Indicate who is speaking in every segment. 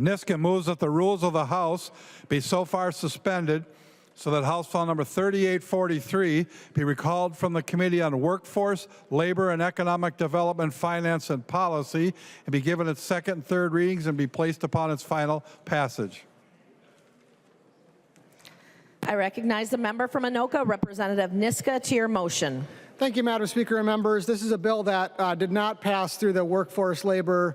Speaker 1: Niska moves that the rules of the House be so far suspended so that House File Number 3843 be recalled from the Committee on Workforce, Labor and Economic Development, Finance and Policy and be given its second and third readings and be placed upon its final passage.
Speaker 2: I recognize the member from Anoka, Representative Niska, to your motion.
Speaker 3: Thank you, Madam Speaker and members. This is a bill that did not pass through the Workforce Labor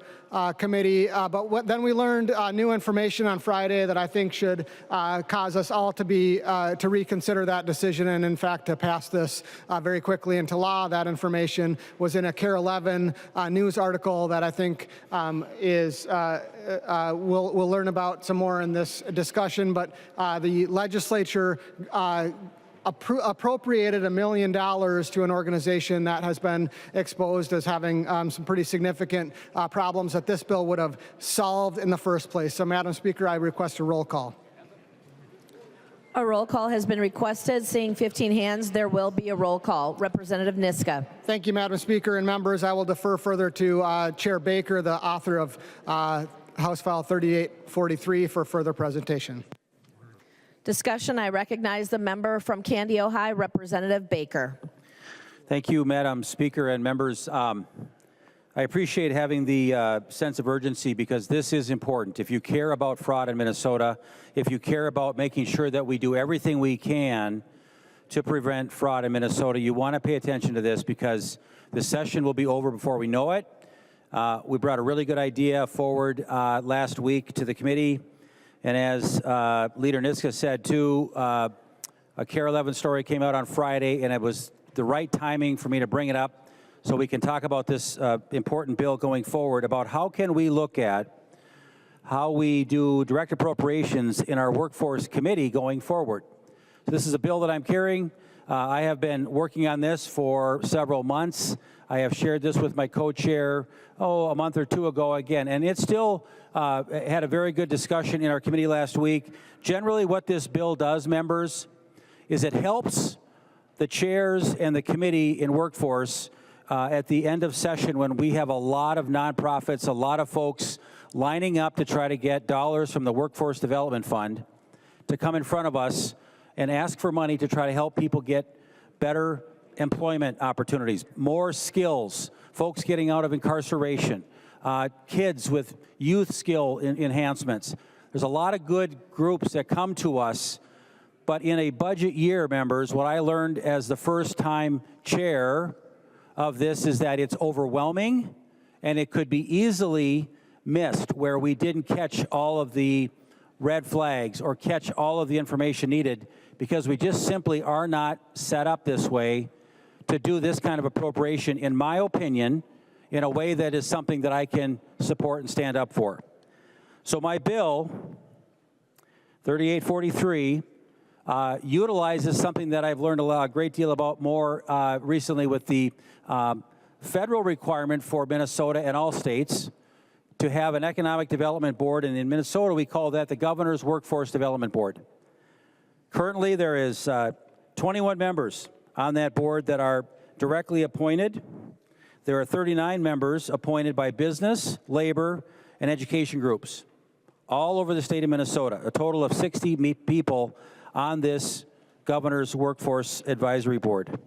Speaker 3: Committee, but then we learned new information on Friday that I think should cause us all to reconsider that decision and, in fact, to pass this very quickly into law. That information was in a KARE 11 news article that I think we'll learn about some more in this discussion. But the legislature appropriated $1 million to an organization that has been exposed as having some pretty significant problems that this bill would have solved in the first place. So, Madam Speaker, I request a roll call.
Speaker 2: A roll call has been requested. Seeing 15 hands, there will be a roll call. Representative Niska.
Speaker 3: Thank you, Madam Speaker and members. I will defer further to Chair Baker, the author of House File 3843, for further presentation.
Speaker 2: Discussion. I recognize the member from Candy, Ohio, Representative Baker.
Speaker 4: Thank you, Madam Speaker and members. I appreciate having the sense of urgency because this is important. If you care about fraud in Minnesota, if you care about making sure that we do everything we can to prevent fraud in Minnesota, you want to pay attention to this because the session will be over before we know it. We brought a really good idea forward last week to the committee. And as Leader Niska said, too, a KARE 11 story came out on Friday, and it was the right timing for me to bring it up so we can talk about this important bill going forward about how can we look at how we do direct appropriations in our workforce committee going forward. So this is a bill that I'm carrying. I have been working on this for several months. I have shared this with my co-chair, a month or two ago again, and it still had a very good discussion in our committee last week. Generally, what this bill does, members, is it helps the chairs and the committee in workforce at the end of session when we have a lot of nonprofits, a lot of folks lining up to try to get dollars from the Workforce Development Fund to come in front of us and ask for money to try to help people get better employment opportunities, more skills, folks getting out of incarceration, kids with youth skill enhancements. There's a lot of good groups that come to us, but in a budget year, members, what I learned as the first-time chair of this is that it's overwhelming and it could be easily missed where we didn't catch all of the red flags or catch all of the information needed because we just simply are not set up this way to do this kind of appropriation, in my opinion, in a way that is something that I can support and stand up for. So my bill, 3843, utilizes something that I've learned a great deal about more recently with the federal requirement for Minnesota and all states to have an economic development board, and in Minnesota we call that the Governor's Workforce Development Board. Currently there is 21 members on that board that are directly appointed. There are 39 members appointed by business, labor, and education groups all over the state of Minnesota, a total of 60 people on this Governor's Workforce Advisory Board.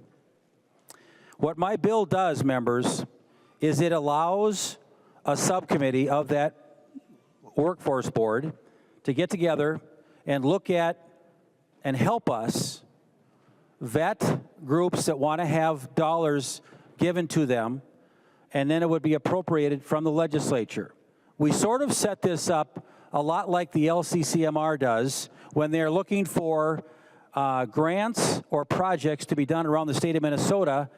Speaker 4: What my bill does, members, is it allows a subcommittee of that workforce board to get together and look at and help us vet groups that want to have dollars given to them, and then it would be appropriated from the legislature. We sort of set this up a lot like the LCCMR does when they're looking for grants or projects to be done around the state of Minnesota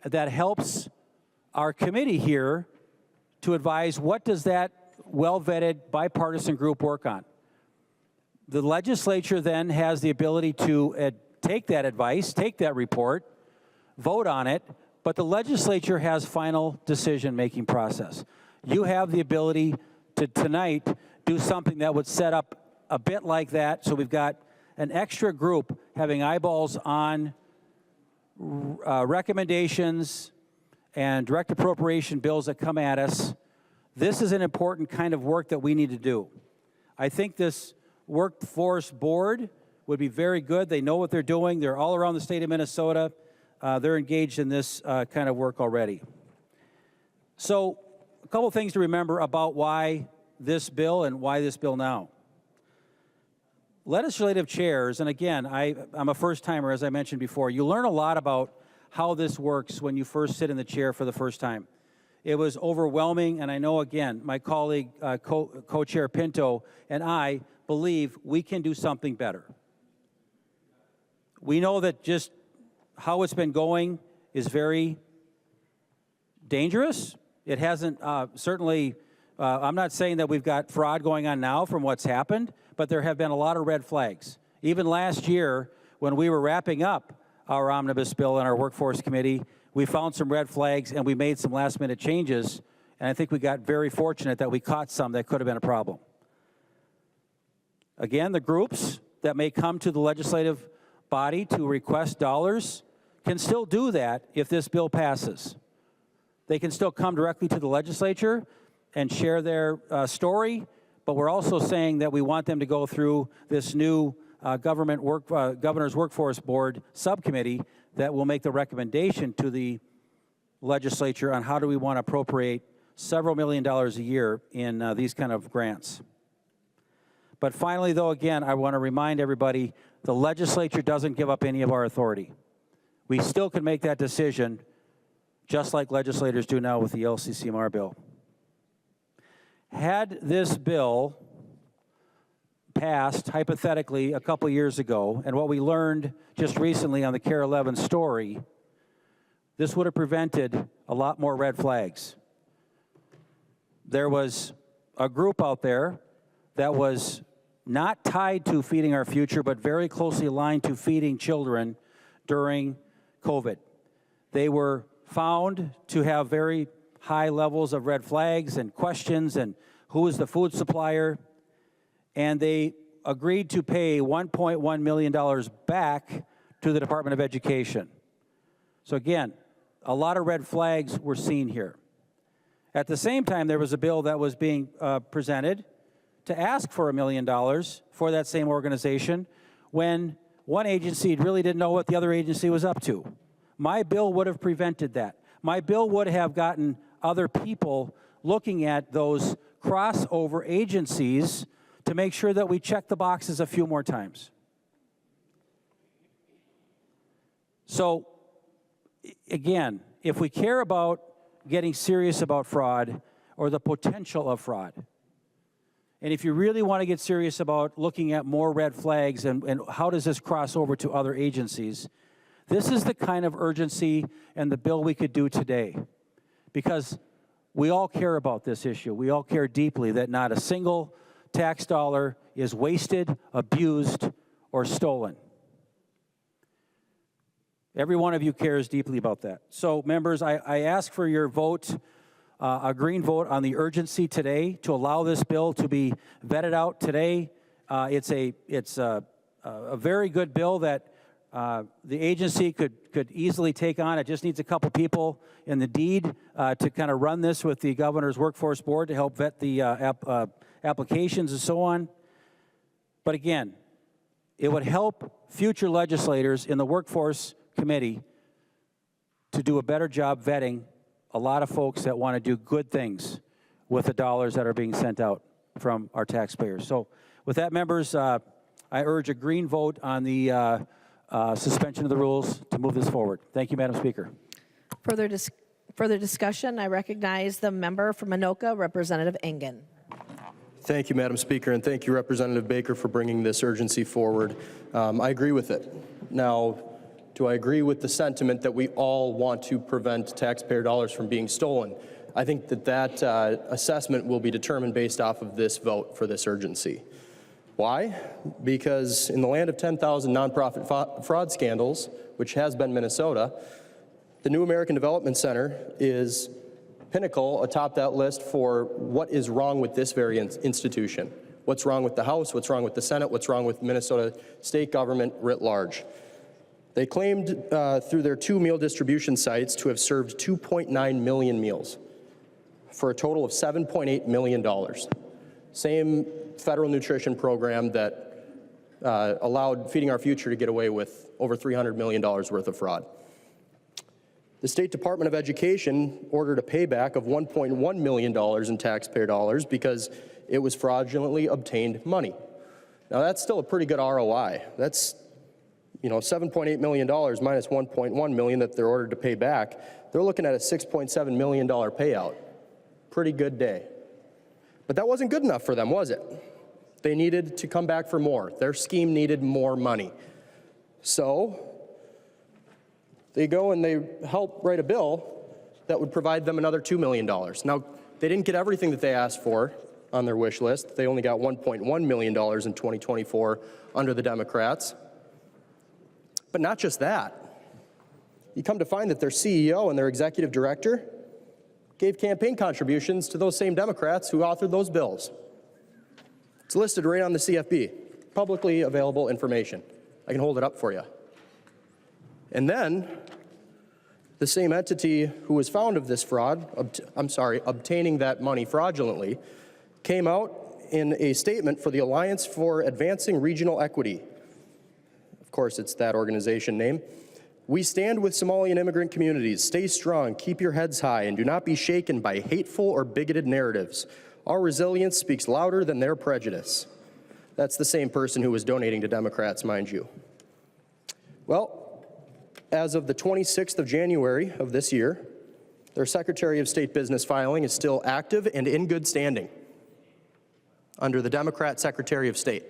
Speaker 4: that helps our committee here to advise what does that well-vetted bipartisan group work on. The legislature then has the ability to take that advice, take that report, vote on it, but the legislature has final decision-making process. You have the ability to tonight do something that would set up a bit like that, so we've got an extra group having eyeballs on recommendations and direct appropriation bills that come at us. This is an important kind of work that we need to do. I think this workforce board would be very good. They know what they're doing. They're all around the state of Minnesota. They're engaged in this kind of work already. So a couple things to remember about why this bill and why this bill now. Legislative chairs, and again, I'm a first-timer, as I mentioned before. You learn a lot about how this works when you first sit in the chair for the first time. It was overwhelming, and I know, again, my colleague, co-chair Pinto, and I believe we can do something better. We know that just how it's been going is very dangerous. It hasn't certainly, I'm not saying that we've got fraud going on now from what's happened, but there have been a lot of red flags. Even last year, when we were wrapping up our omnibus bill in our workforce committee, we found some red flags and we made some last-minute changes, and I think we got very fortunate that we caught some that could have been a problem. Again, the groups that may come to the legislative body to request dollars can still do that if this bill passes. They can still come directly to the legislature and share their story, but we're also saying that we want them to go through this new Governor's Workforce Board subcommittee that will make the recommendation to the legislature on how do we want to appropriate several $1 million a year in these kind of grants. But finally, though, again, I want to remind everybody, the legislature doesn't give up any of our authority. We still can make that decision just like legislators do now with the LCCMR bill. Had this bill passed, hypothetically, a couple years ago, and what we learned just recently on the CARE 11 story, this would have prevented a lot more red flags. There was a group out there that was not tied to feeding our future, but very closely aligned to feeding children during COVID. They were found to have very high levels of red flags and questions and who is the food supplier, and they agreed to pay $1.1 million back to the Department of Education. So again, a lot of red flags were seen here. At the same time, there was a bill that was being presented to ask for $1 million for that same organization when one agency really didn't know what the other agency was up to. My bill would have prevented that. My bill would have gotten other people looking at those crossover agencies to make sure that we check the boxes a few more times. So, again, if we care about getting serious about fraud or the potential of fraud, and if you really want to get serious about looking at more red flags and how does this cross over to other agencies, this is the kind of urgency and the bill we could do today. Because we all care about this issue. We all care deeply that not a single tax dollar is wasted, abused, or stolen. Every one of you cares deeply about that. So, members, I ask for your vote, a green vote on the urgency today to allow this bill to be vetted out today. It's a very good bill that the agency could easily take on. It just needs a couple people in the deed to kind of run this with the Governor's Workforce Board to help vet the applications and so on. But again, it would help future legislators in the Workforce Committee to do a better job vetting a lot of folks that want to do good things with the dollars that are being sent out from our taxpayers. So with that, members, I urge a green vote on the suspension of the rules to move this forward. Thank you, Madam Speaker.
Speaker 2: Further discussion, I recognize the member from Anoka, Representative Engen.
Speaker 5: Thank you, Madam Speaker, and thank you, Representative Baker, for bringing this urgency forward. I agree with it. Now, do I agree with the sentiment that we all want to prevent taxpayer dollars from being stolen? I think that assessment will be determined based off of this vote for this urgency. Why? Because in the land of 10,000 nonprofit fraud scandals, which has been Minnesota, the New American Development Center is pinnacle atop that list for what is wrong with this very institution. What's wrong with the House, what's wrong with the Senate, what's wrong with Minnesota state government writ large. They claimed through their 2 meal distribution sites to have served 2.9 million meals for a total of $7.8 million. Same federal nutrition program that allowed Feeding Our Future to get away with over $300 million worth of fraud. The State Department of Education ordered a payback of $1.1 million in taxpayer dollars because it was fraudulently obtained money. Now that's still a pretty good ROI. That's, $7.8 million minus $1.1 million that they're ordered to pay back. They're looking at a $6.7 million payout. Pretty good day. But that wasn't good enough for them, was it? They needed to come back for more. Their scheme needed more money. So they go and they help write a bill that would provide them another $2 million. Now, they didn't get everything that they asked for on their wish list. They only got $1.1 million in 2024 under the Democrats. But not just that. You come to find that their CEO and their executive director gave campaign contributions to those same Democrats who authored those bills. It's listed right on the CFB, publicly available information. I can hold it up for you. And then the same entity who was found of this fraud, obtaining that money fraudulently, came out in a statement for the Alliance for Advancing Regional Equity. Of course, it's that organization name. We stand with Somalian immigrant communities. Stay strong, keep your heads high, and do not be shaken by hateful or bigoted narratives. Our resilience speaks louder than their prejudice. That's the same person who was donating to Democrats, mind you. Well, as of the 26th of January of this year, their Secretary of State business filing is still active and in good standing under the Democrat Secretary of State.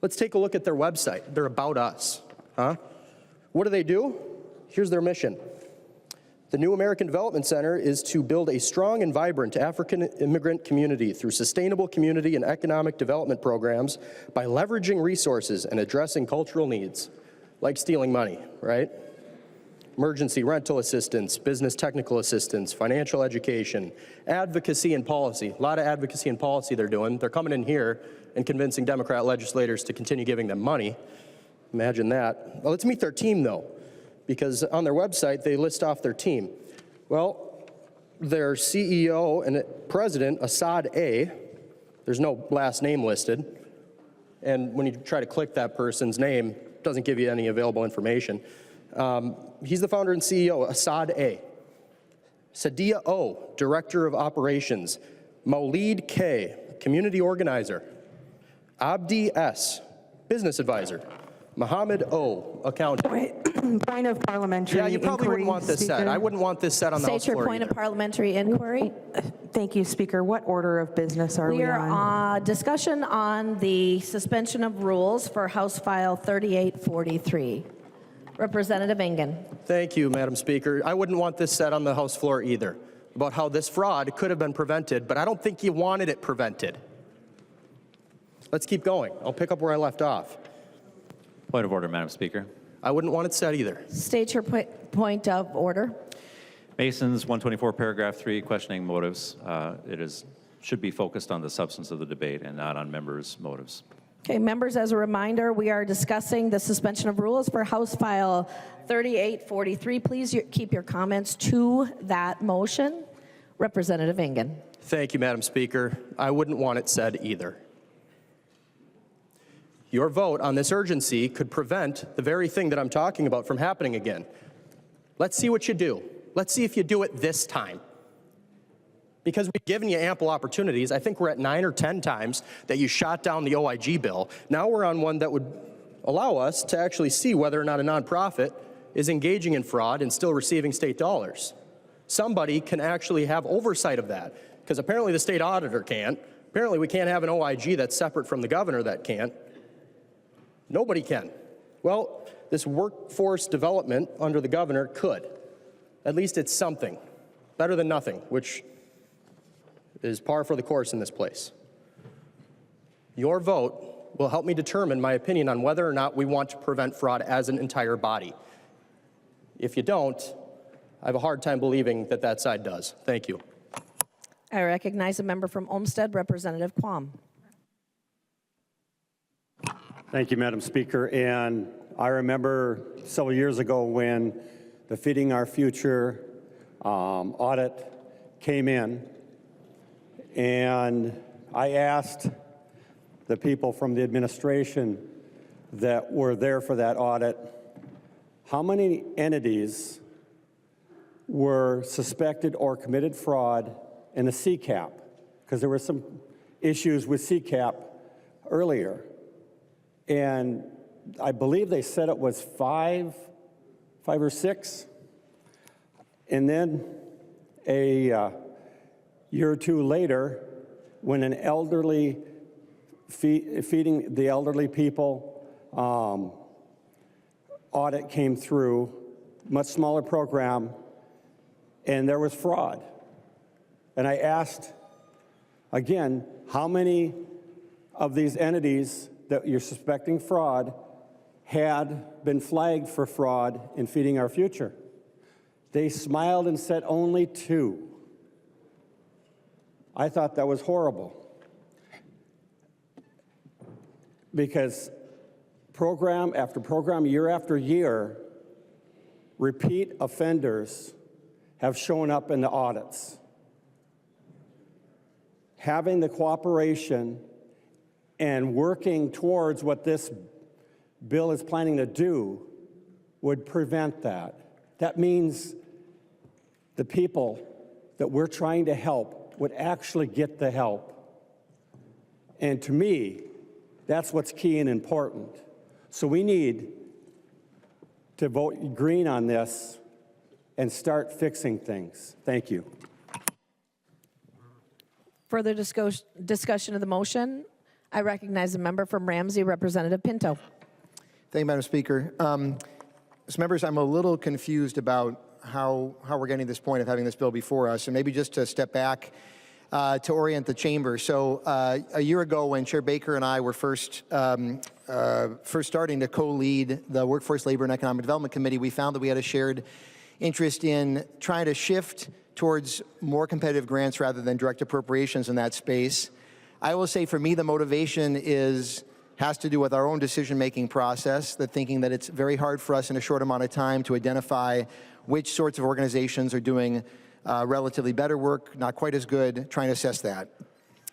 Speaker 5: Let's take a look at their website. They're About Us. What do? Here's their mission. The New American Development Center is to build a strong and vibrant African immigrant community through sustainable community and economic development programs by leveraging resources and addressing cultural needs, like stealing money, right? Emergency rental assistance, business technical assistance, financial education, advocacy and policy. A lot of advocacy and policy they're doing. They're coming in here and convincing Democrat legislators to continue giving them money. Imagine that. Well, let's meet their team, though, because on their website, they list off their team. Well, their CEO and president, Assad A., there's no last name listed, and when you try to click that person's name, it doesn't give you any available information. He's the founder and CEO, Assad A. Sadia O., Director of Operations. Maulid K., Community Organizer. Abdi S., Business Advisor. Mohammed O., Accountant.
Speaker 6: Point of parliamentary inquiry.
Speaker 5: Yeah, you probably wouldn't want this
Speaker 6: Speaker.
Speaker 5: said. I wouldn't want this said on the House
Speaker 2: State your
Speaker 5: floor
Speaker 2: point
Speaker 5: either.
Speaker 2: of parliamentary inquiry.
Speaker 6: Thank you, Speaker. What order of business are we
Speaker 2: We are
Speaker 6: on?
Speaker 2: on discussion on the suspension of rules for House File 3843. Representative Engen.
Speaker 5: Thank you, Madam Speaker. I wouldn't want this said on the House floor either, about how this fraud could have been prevented, but I don't think you wanted it prevented. Let's keep going. I'll pick up where I left off.
Speaker 7: Point of order, Madam Speaker.
Speaker 5: I wouldn't want it said either.
Speaker 2: State your point of order.
Speaker 7: Mason's 124 paragraph 3 questioning motives. Should be focused on the substance of the debate and not on members' motives.
Speaker 2: Okay, members, as a reminder, we are discussing the suspension of rules for House File 3843. Please keep your comments to that motion. Representative Engen.
Speaker 5: Thank you, Madam Speaker. I wouldn't want it said either. Your vote on this urgency could prevent the very thing that I'm talking about from happening again. Let's see what you do. Let's see if you do it this time. Because we've given you ample opportunities. I think we're at 9 or 10 times that you shot down the OIG bill. Now we're on one that would allow us to actually see whether or not a nonprofit is engaging in fraud and still receiving state dollars. Somebody can actually have oversight of that, because apparently the state auditor can't. Apparently we can't have an OIG that's separate from the governor that can't. Nobody can. Well, this workforce development under the governor could. At least it's something. Better than nothing, which is par for the course in this place. Your vote will help me determine my opinion on whether or not we want to prevent fraud as an entire body. If you don't, I have a hard time believing that that side does. Thank you.
Speaker 2: I recognize a member from Olmsted, Representative Quam.
Speaker 8: Thank you, Madam Speaker. And I remember several years ago when the Feeding Our Future audit came in, And I asked the people from the administration that were there for that audit, how many entities were suspected or committed fraud in the CCAP? Because there were some issues with CCAP earlier. And I believe they said it was five or six. And then a year or two later, when an elderly, feeding the elderly people audit came through, much smaller program, and there was fraud. And I asked, again, how many of these entities that you're suspecting fraud had been flagged for fraud in Feeding Our Future? They smiled and said only 2. I thought that was horrible, because program after program, year after year, repeat offenders have shown up in the audits. Having the cooperation and working towards what this bill is planning to do would prevent that. That means the people that we're trying to help would actually get the help. And to me, that's what's key and important. So we need to vote green on this and start fixing things. Thank you.
Speaker 2: Further discussion of the motion? I recognize the member from Ramsey, Representative Pinto.
Speaker 9: Thank you, Madam Speaker. So members, I'm a little confused about how we're getting to this point of having this bill before us, and maybe just to step back to orient the chamber. So a year ago, when Chair Baker and I were first starting to co-lead the Workforce, Labor, and Economic Development Committee, we found that we had a shared interest in trying to shift towards more competitive grants rather than direct appropriations in that space. I will say, for me, the motivation has to do with our own decision-making process, the thinking that it's very hard for us in a short amount of time to identify which sorts of organizations are doing relatively better work, not quite as good, trying to assess that.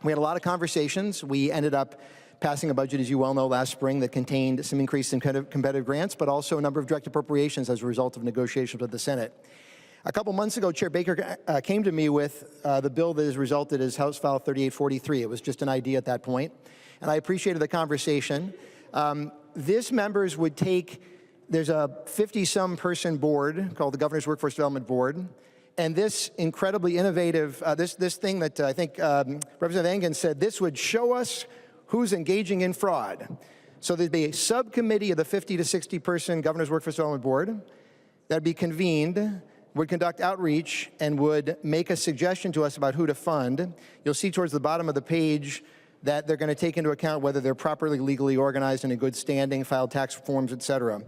Speaker 9: We had a lot of conversations. We ended up passing a budget, as you well know, last spring that contained some increase in competitive grants, but also a number of direct appropriations as a result of negotiations with the Senate. A couple months ago, Chair Baker came to me with the bill that has resulted as House File 3843. It was just an idea at that point, and I appreciated the conversation. This, members, would take, there's a 50-some person board called the Governor's Workforce Development Board, and this incredibly innovative, this thing that I think Representative Engen said, this would show us who's engaging in fraud. So there'd be a subcommittee of the 50 to 60 person Governor's Workforce Development Board that'd be convened, would conduct outreach, and would make a suggestion to us about who to fund. You'll see towards the bottom of the page that they're going to take into account whether they're properly legally organized and in good standing, filed tax forms, et cetera.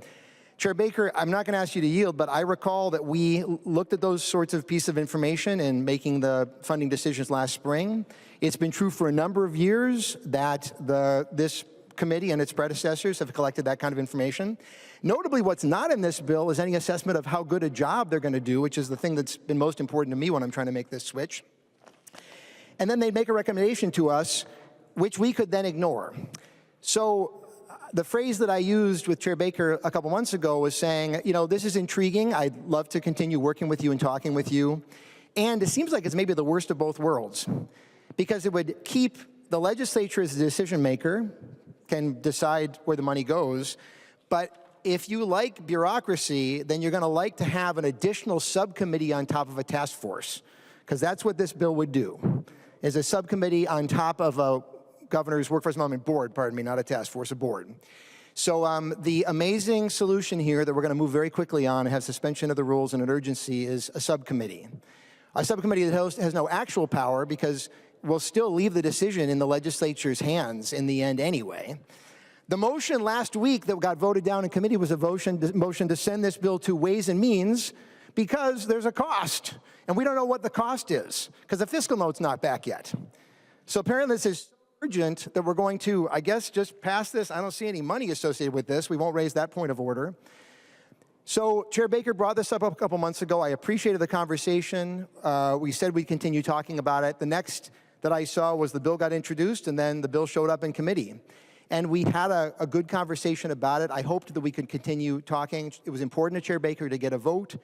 Speaker 9: Chair Baker, I'm not going to ask you to yield, but I recall that we looked at those sorts of pieces of information in making the funding decisions last spring. It's been true for a number of years that this committee and its predecessors have collected that kind of information. Notably, what's not in this bill is any assessment of how good a job they're going to do, which is the thing that's been most important to me when I'm trying to make this switch. And then they'd make a recommendation to us, which we could then ignore. So the phrase that I used with Chair Baker a couple months ago was saying, you know, this is intriguing. I'd love to continue working with you and talking with you. And it seems like it's maybe the worst of both worlds, because it would keep the legislature as the decision maker, can decide where the money goes. But if you like bureaucracy, then you're going to like to have an additional subcommittee on top of a task force, because that's what this bill would do, is a subcommittee on top of a Governor's Workforce Development Board, pardon me, not a task force, a board. So the amazing solution here that we're going to move very quickly on and have suspension of the rules and an urgency is a subcommittee. A subcommittee that has no actual power, because we'll still leave the decision in the legislature's hands in the end anyway. The motion last week that got voted down in committee was a motion to send this bill to Ways and Means, because there's a cost, and we don't know what the cost is, because the fiscal note's not back yet. So apparently this is urgent that we're going to, I guess, just pass this. I don't see any money associated with this. We won't raise that point of order. So Chair Baker brought this up a couple months ago. I appreciated the conversation. We said we'd continue talking about it. The that I saw was the bill got introduced and then the bill showed up in committee. And we had a good conversation about it. I hoped that we could continue talking. It was important to Chair Baker to get a vote.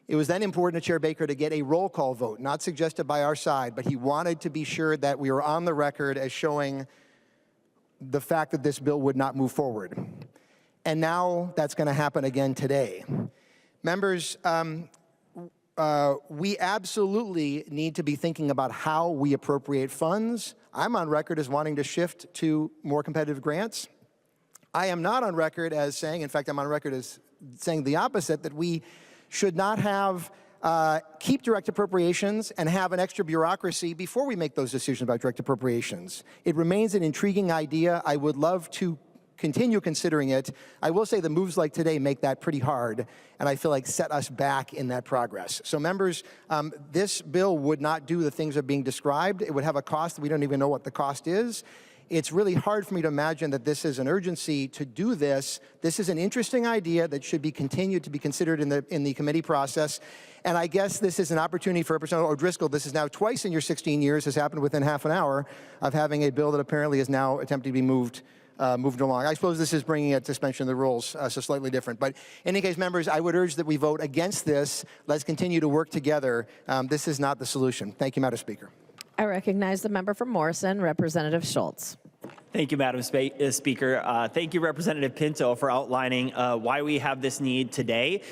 Speaker 9: It was then important to Chair Baker to get a roll call vote, not suggested by our side, but he wanted to be sure that we were on the record as showing the fact that this bill would not move forward. And now that's going to happen again today. Members, we absolutely need to be thinking about how we appropriate funds. I'm on record as wanting to shift to more competitive grants. I am not on record as saying, in fact, I'm on record as saying the opposite, that we should not have, keep direct appropriations and have an extra bureaucracy before we make those decisions about direct appropriations. It remains an intriguing idea. I would love to continue considering it. I will say the moves like today make that pretty hard, and I feel like set us back in that progress. So members, this bill would not do the things that are being described. It would have a cost. We don't even know what the cost is. It's really hard for me to imagine that this is an urgency to do this. This is an interesting idea that should be continued to be considered in the committee process. And I guess this is an opportunity for Representative O'Driscoll. This is now twice in your 16 years has happened within half an hour of having a bill that apparently is now attempting to be moved along. I suppose this is bringing a suspension of the rules, so slightly different. But in any case, members, I would urge that we vote against this. Let's continue to work together. This is not the solution. Thank you, Madam Speaker.
Speaker 2: I recognize the member from Morrison, Representative Schultz.
Speaker 10: Thank you, Madam Speaker. Thank you, Representative Pinto, for outlining why we have this need today.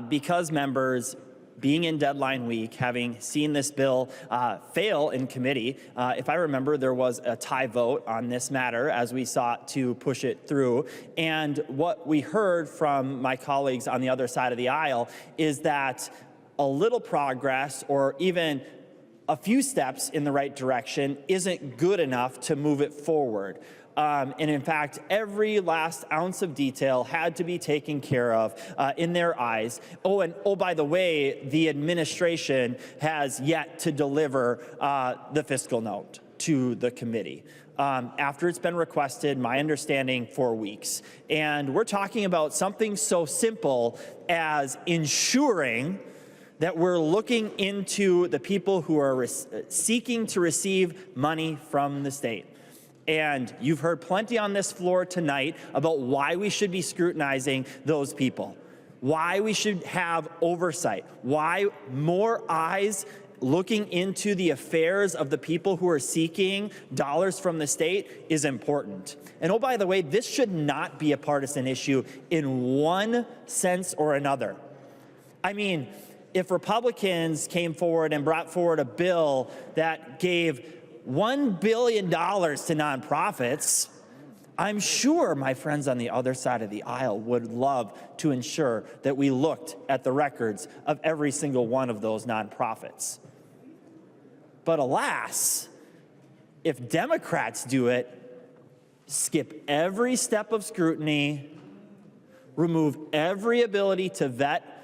Speaker 10: Because members, being in deadline week, having seen this bill fail in committee, if I remember, there was a tie vote on this matter as we sought to push it through. And what we heard from my colleagues on the other side of the aisle is that a little progress or even a few steps in the right direction isn't good enough to move it forward. And in fact, every last ounce of detail had to be taken care of in their eyes. Oh, and oh, by the way, the administration has yet to deliver the fiscal note to the committee. After it's been requested, my understanding, 4 weeks. And we're talking about something so simple as ensuring that we're looking into the people who are seeking to receive money from the state. And you've heard plenty on this floor tonight about why we should be scrutinizing those people, why we should have oversight, why more eyes looking into the affairs of the people who are seeking dollars from the state is important. And oh, by the way, this should not be a partisan issue in one sense or another. I mean, if Republicans came forward and brought forward a bill that gave $1 billion to nonprofits, I'm sure my friends on the other side of the aisle would love to ensure that we looked at the records of every single one of those nonprofits. But alas, if Democrats do it, skip every step of scrutiny, remove every ability to vet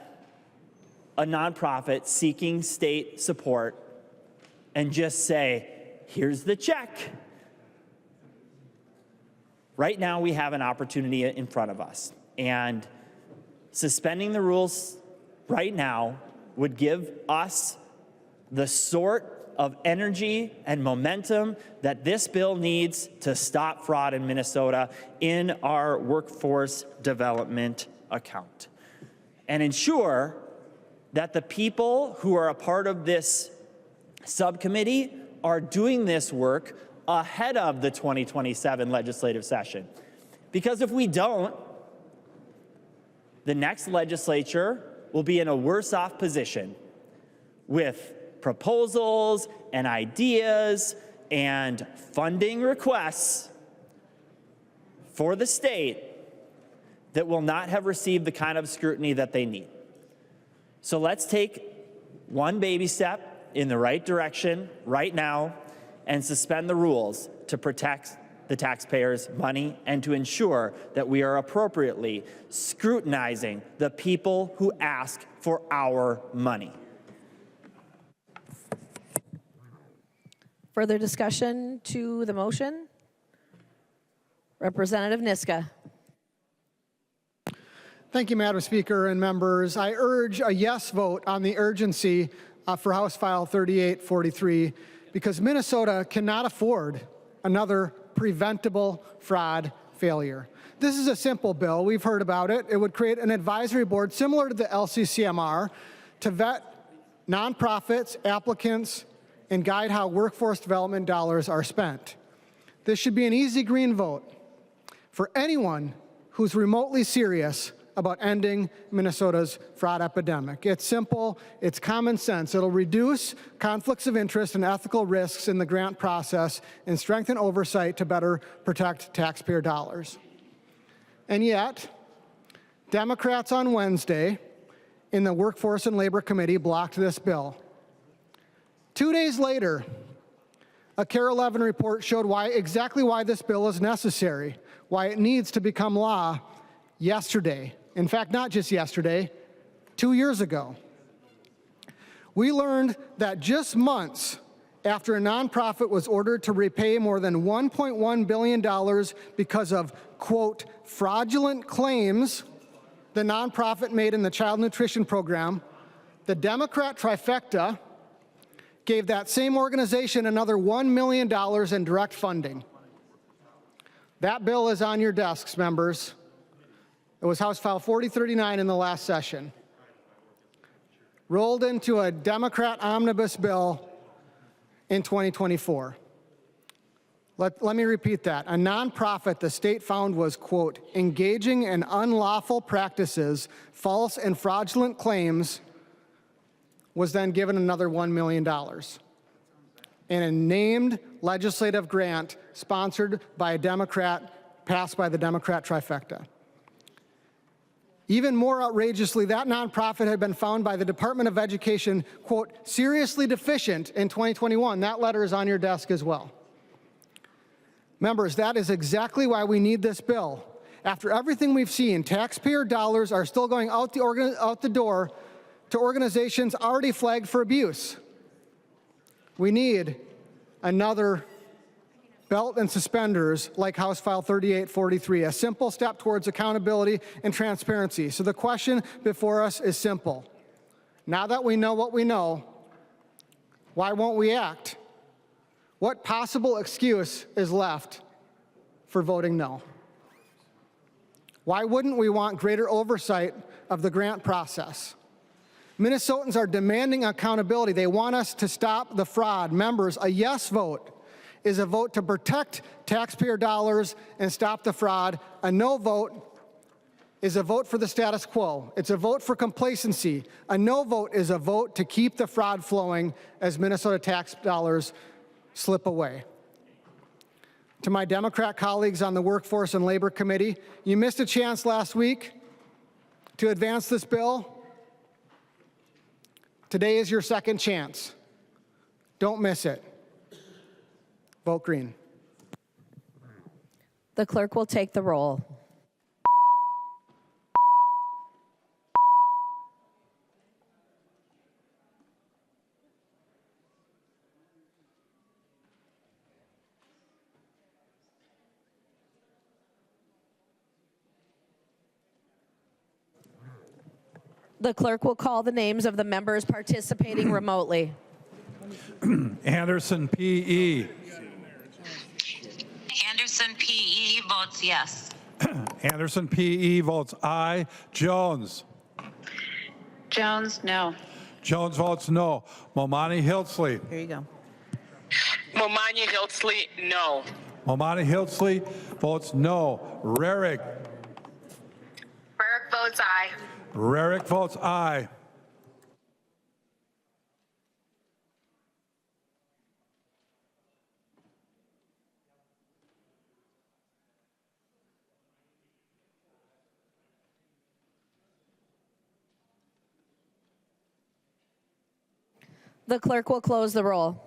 Speaker 10: a nonprofit seeking state support, and just say, here's the check. Right now, we have an opportunity in front of us, and suspending the rules right now would give us the sort of energy and momentum that this bill needs to stop fraud in Minnesota in our workforce development account, and ensure that the people who are a part of this subcommittee are doing this work ahead of the 2027 legislative session. Because if we don't, the next legislature will be in a worse off position with proposals and ideas and funding requests for the state that will not have received the kind of scrutiny that they need. So let's take one baby step in the right direction right now and suspend the rules to protect the taxpayers' money and to ensure that we are appropriately scrutinizing the people who ask for our money.
Speaker 2: Further discussion to the motion? Representative Niska.
Speaker 3: Thank you, Madam Speaker and members. I urge a yes vote on the urgency for House File 3843 because Minnesota cannot afford another preventable fraud failure. This is a simple bill. We've heard about it. It would create an advisory board similar to the LCCMR to vet nonprofits, applicants, and guide how workforce development dollars are spent. This should be an easy green vote for anyone who's remotely serious about ending Minnesota's fraud epidemic. It's simple, it's common sense. It'll reduce conflicts of interest and ethical risks in the grant process and strengthen oversight to better protect taxpayer dollars. And yet, Democrats on Wednesday in the Workforce and Labor Committee blocked this bill. 2 days later, a KARE 11 report showed exactly why this bill is necessary, why it needs to become law yesterday. In fact, not just yesterday, 2 years ago. We learned that just months after a nonprofit was ordered to repay more than $1.1 billion because of, quote, fraudulent claims the nonprofit made in the child nutrition program, the Democrat trifecta gave that same organization another $1 million in direct funding. That bill is on your desks, members. It was House File 4039 in the last session. Rolled into a Democrat omnibus bill in 2024. Let me repeat that. A nonprofit the state found was, quote, engaging in unlawful practices, false and fraudulent claims, was then given another $1 million. And a named legislative grant sponsored by a Democrat, passed by the Democrat trifecta. Even more outrageously, that nonprofit had been found by the Department of Education, quote, seriously deficient in 2021. That letter is on your desk as well. Members, that is exactly why we need this bill. After everything we've seen, taxpayer dollars are still going out the door to organizations already flagged for abuse. We need another belt and suspenders like House File 3843, a simple step towards accountability and transparency. So the question before us is simple. Now that we know what we know, why won't we act? What possible excuse is left for voting no? Why wouldn't we want greater oversight of the grant process? Minnesotans are demanding accountability. They want us to stop the fraud. Members, a yes vote is a vote to protect taxpayer dollars and stop the fraud. A no vote is a vote for the status quo. It's a vote for complacency. A no vote is a vote to keep the fraud flowing as Minnesota tax dollars slip away. To my Democrat colleagues on the Workforce and Labor Committee, you missed a chance last week to advance this bill. Today is your second chance. Don't miss it. Vote green.
Speaker 2: The clerk will take the roll. The clerk will call the names of the members participating remotely.
Speaker 1: Anderson P.E.
Speaker 11: Anderson P.E. votes yes.
Speaker 1: Anderson P.E. votes aye. Jones.
Speaker 11: Jones, no.
Speaker 1: Jones votes no. Momani Hiltsley.
Speaker 6: Here you go.
Speaker 11: Momani Hiltsley, no.
Speaker 1: Momani Hiltsley votes no. Rarick.
Speaker 11: Burke votes aye.
Speaker 1: Rarick votes aye.
Speaker 2: The clerk will close the roll.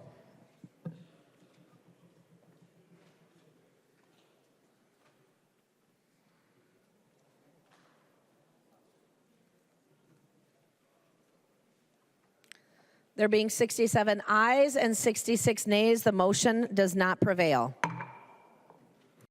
Speaker 2: There being 67 ayes and 66 nays, the motion does not prevail.